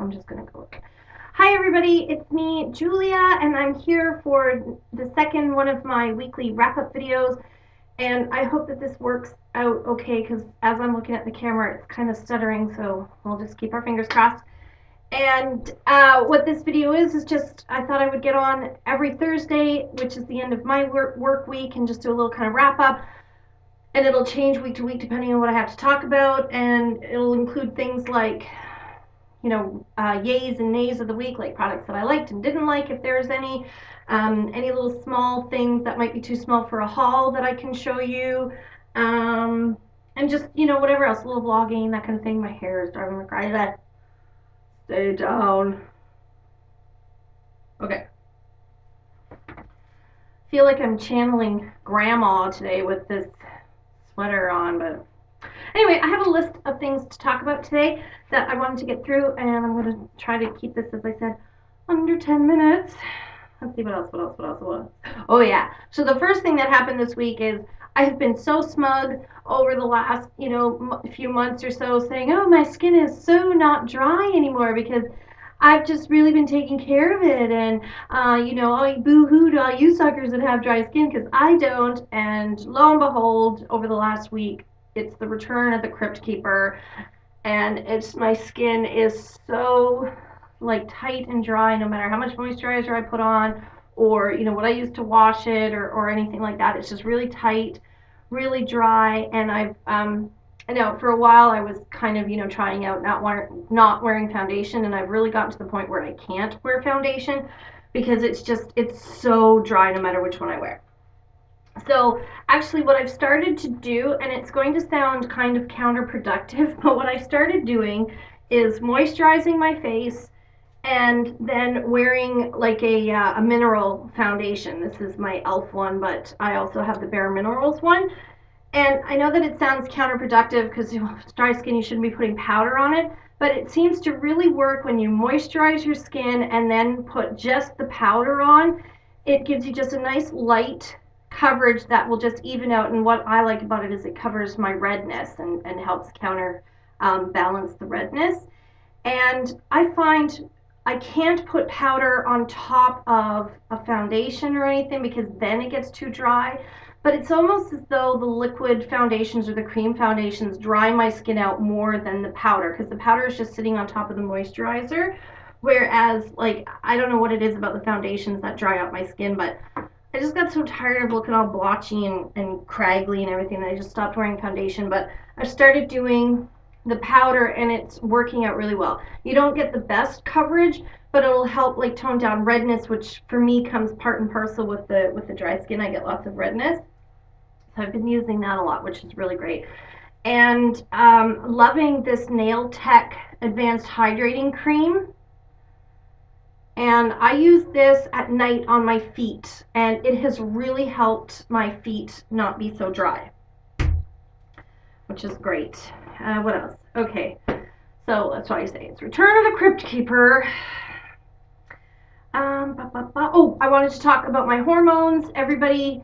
I'm just gonna go with it. Hi everybody, it's me, Julia, and I'm here for the second one of my weekly wrap-up videos, and I hope that this works out okay, because as I'm looking at the camera, it's kind of stuttering, so we'll just keep our fingers crossed. And what this video is just, I thought I would get on every Thursday, which is the end of my work week, and just do a little kind of wrap-up. And it'll change week to week depending on what I have to talk about, and it'll include things like, you know, yays and nays of the week, like products that I liked and didn't like, if there's any little small things that might be too small for a haul that I can show you, and just, you know, whatever else, a little vlogging, that kind of thing. My hair is driving me crazy. Stay down. Okay. Feel like I'm channeling grandma today with this sweater on, but anyway, I have a list of things to talk about today that I wanted to get through, and I'm going to try to keep this, as I said, under 10 minutes. Let's see what else. Oh yeah, so the first thing that happened this week is I have been so smug over the last, you know, few months or so, saying, oh, my skin is so not dry anymore because I've just really been taking care of it, and you know, all you boo-hoo to all you suckers that have dry skin, because I don't. And lo and behold, over the last week, it's the return of the Crypt Keeper, and it's, my skin is so like tight and dry, no matter how much moisturizer I put on, or you know what I use to wash it, or anything like that. It's just really tight, really dry, and I know for a while I was kind of, you know, trying out not wearing foundation, and I've really gotten to the point where I can't wear foundation because it's so dry no matter which one I wear. So actually what I've started to do, and it's going to sound kind of counterproductive, but what I started doing is moisturizing my face and then wearing like a mineral foundation. This is my e.l.f. one, but I also have the Bare Minerals one. And I know that it sounds counterproductive because, you know, if it's dry skin, you shouldn't be putting powder on it, but it seems to really work when you moisturize your skin and then put just the powder on. It gives you just a nice light coverage that will just even out, and what I like about it is it covers my redness and helps counter balance the redness. And I find I can't put powder on top of a foundation or anything because then it gets too dry. But it's almost as though the liquid foundations or the cream foundations dry my skin out more than the powder, because the powder is just sitting on top of the moisturizer. Whereas, like, I don't know what it is about the foundations that dry out my skin, but I just got so tired of looking all blotchy and craggly and everything that I just stopped wearing foundation. But I started doing the powder, and it's working out really well. You don't get the best coverage, but it'll help like tone down redness, which for me comes part and parcel with the dry skin. I get lots of redness, so I've been using that a lot, which is really great. And loving this Nail Tech Advanced Hydrating Cream. And I use this at night on my feet, and it has really helped my feet not be so dry, which is great. What else? Okay, so that's why I say it's Return of the Crypt Keeper. Oh, I wanted to talk about my hormones. Everybody,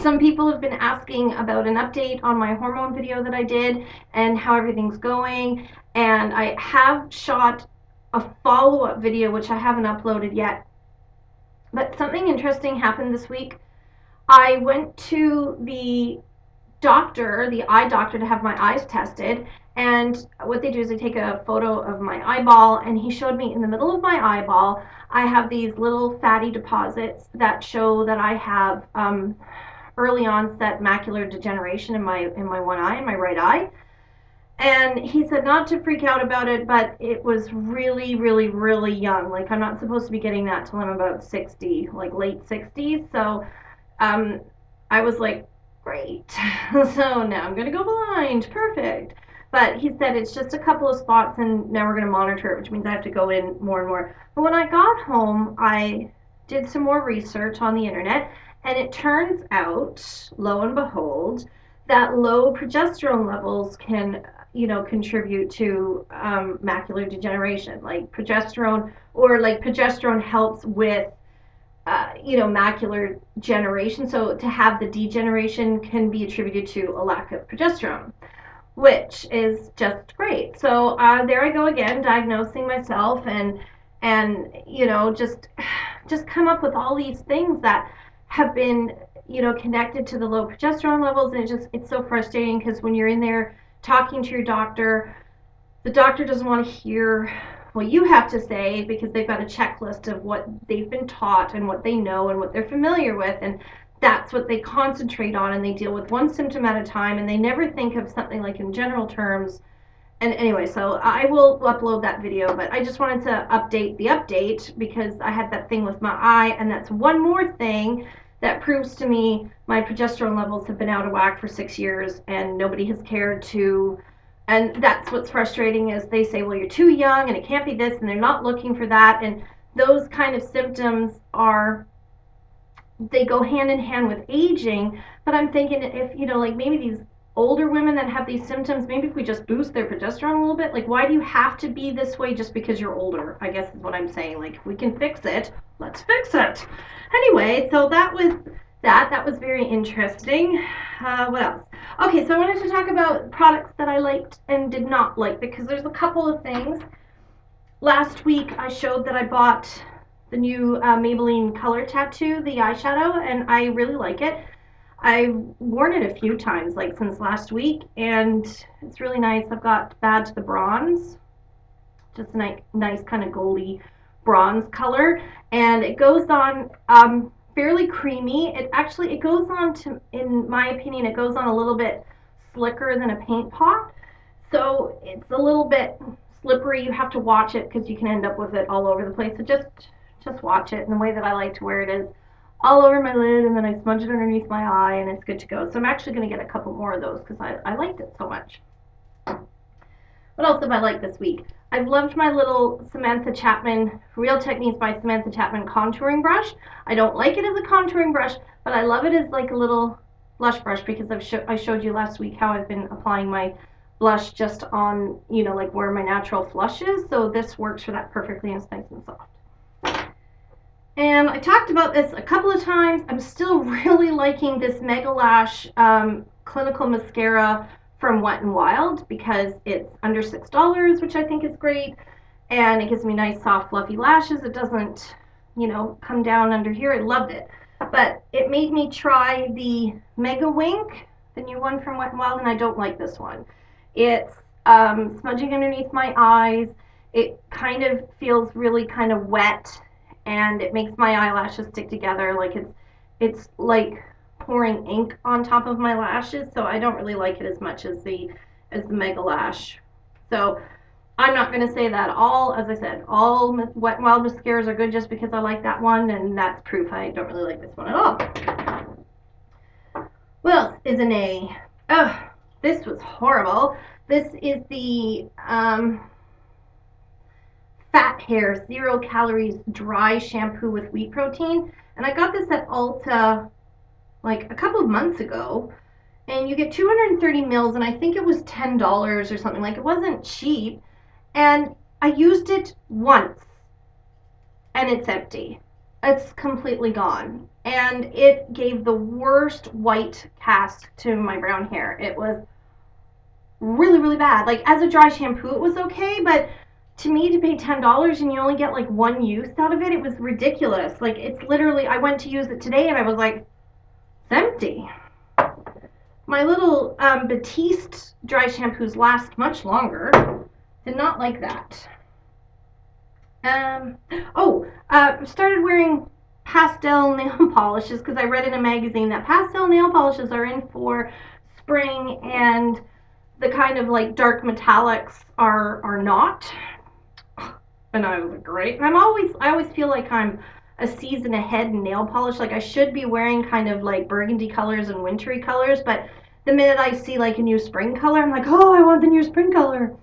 some people have been asking about an update on my hormone video that I did and how everything's going. And I have shot a follow-up video, which I haven't uploaded yet. But something interesting happened this week. I went to the doctor, the eye doctor, to have my eyes tested, and what they do is they take a photo of my eyeball, and he showed me in the middle of my eyeball I have these little fatty deposits that show that I have early onset macular degeneration in my one eye, in my right eye. And he said not to freak out about it, but it was really, really, really young. Like, I'm not supposed to be getting that till I'm about 60, like late 60s. So I was like, great. So now I'm going to go blind. Perfect. But he said it's just a couple of spots, and now we're going to monitor it, which means I have to go in more and more. But when I got home, I did some more research on the internet, and it turns out, lo and behold, that low progesterone levels can, you know, contribute to macular degeneration. Like progesterone helps with you know, macular generation. So to have the degeneration can be attributed to a lack of progesterone. which is just great. So there I go again, diagnosing myself and you know just come up with all these things that have been connected to the low progesterone levels, and it's so frustrating because when you're in there talking to your doctor, the doctor doesn't want to hear what you have to say because they've got a checklist of what they've been taught and what they know and what they're familiar with, and that's what they concentrate on, and they deal with one symptom at a time, and they never think of something like in general terms. And anyway, so I will upload that video, but I just wanted to update the update because I had that thing with my eye, and that's one more thing that proves to me my progesterone levels have been out of whack for 6 years and nobody has cared to. And that's what's frustrating is they say, well, you're too young and it can't be this, and they're not looking for that. And those kind of symptoms they go hand in hand with aging. But I'm thinking if, like maybe these older women that have these symptoms, maybe if we just boost their progesterone a little bit, like why do you have to be this way just because you're older? I guess is what I'm saying. Like if we can fix it, let's fix it. Anyway, so that was that was very interesting. What else? Okay, so I wanted to talk about products that I liked and did not like because there's a couple of things. Last week I showed that I bought the new Maybelline Color Tattoo, the eyeshadow, and I really like it. I've worn it a few times, like since last week, and it's really nice. I've got Bad to the Bronze, just a nice kind of goldy bronze color, and it goes on fairly creamy. It goes on to, in my opinion, it goes on a little bit slicker than a paint pot, so it's a little bit slippery. You have to watch it because you can end up with it all over the place. So just watch it. And the way that I like to wear it is all over my lid, and then I smudge it underneath my eye, and it's good to go. So I'm actually going to get a couple more of those because I liked it so much. What else have I liked this week? I've loved my little Samantha Chapman, Real Techniques by Samantha Chapman contouring brush. I don't like it as a contouring brush, but I love it as like a little blush brush because I showed you last week how I've been applying my blush just on, like where my natural flush is. So this works for that perfectly, and it's nice and soft. And I talked about this a couple of times. I'm still really liking this Mega Lash clinical mascara from Wet n Wild because it's under $6, which I think is great, and it gives me nice soft fluffy lashes. It doesn't come down under here. I loved it, but it made me try the Mega Wink, the new one from Wet n Wild, and I don't like this one. It's smudging underneath my eyes. It kind of feels really kind of wet, and it makes my eyelashes stick together. Like it's like pouring ink on top of my lashes, so I don't really like it as much as the Mega Lash. So I'm not going to say that as I said, all Wet n Wild mascaras are good just because I like that one, and that's proof I don't really like this one at all. What else is an A? Oh, this was horrible. This is the Fat Hair 0 Calories Dry Shampoo with Wheat Protein, and I got this at Ulta like a couple of months ago, and you get 230 mils, and I think it was $10 or something. Like, it wasn't cheap, and I used it once and it's empty. It's completely gone, and it gave the worst white cast to my brown hair. It was really, really bad. Like, as a dry shampoo it was okay, but to me, to pay $10 and you only get like one use out of it, it was ridiculous. Like, it's literally, I went to use it today and I was like, empty. My little Batiste dry shampoos last much longer. Did not like that. Started wearing pastel nail polishes because I read in a magazine that pastel nail polishes are in for spring, and the kind of like dark metallics are not. And I was like, great. And I always feel like I'm a season ahead in nail polish. Like, I should be wearing kind of like burgundy colors and wintry colors, but the minute I see like a new spring color, I'm like, oh, I want the new spring color.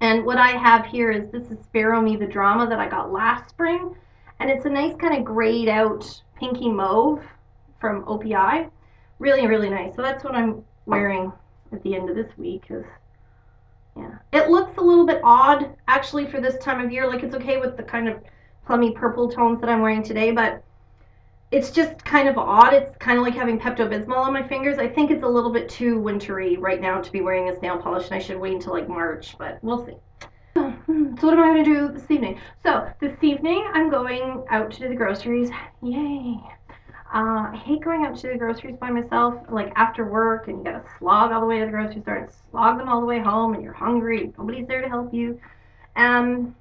And what I have here is, this is Sparrow Me the Drama that I got last spring, and it's a nice kind of grayed out pinky mauve from OPI. Really, really nice. So that's what I'm wearing at the end of this week. Yeah, it looks a little bit odd actually for this time of year. Like, it's okay with the kind of plummy purple tones that I'm wearing today, but it's just kind of odd. It's kind of like having Pepto-Bismol on my fingers. I think it's a little bit too wintry right now to be wearing this nail polish, and I should wait until like March, but we'll see. So what am I going to do this evening? So this evening I'm going out to do the groceries. Yay. I hate going out to the groceries by myself, like after work, and you gotta slog all the way to the grocery store and slog them all the way home, and you're hungry, and nobody's there to help you. Um,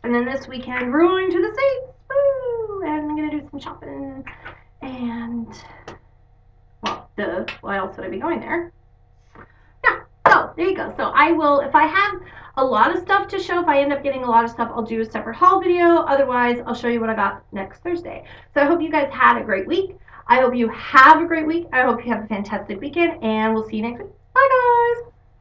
and then this weekend, we're going to the States, woo! And I'm gonna do some shopping, and well, why else would I be going there? Yeah, so there you go. So I will, if I have a lot of stuff to show, if I end up getting a lot of stuff, I'll do a separate haul video. Otherwise, I'll show you what I got next Thursday. So I hope you guys had a great week. I hope you have a great week. I hope you have a fantastic weekend, and we'll see you next week. Bye, guys.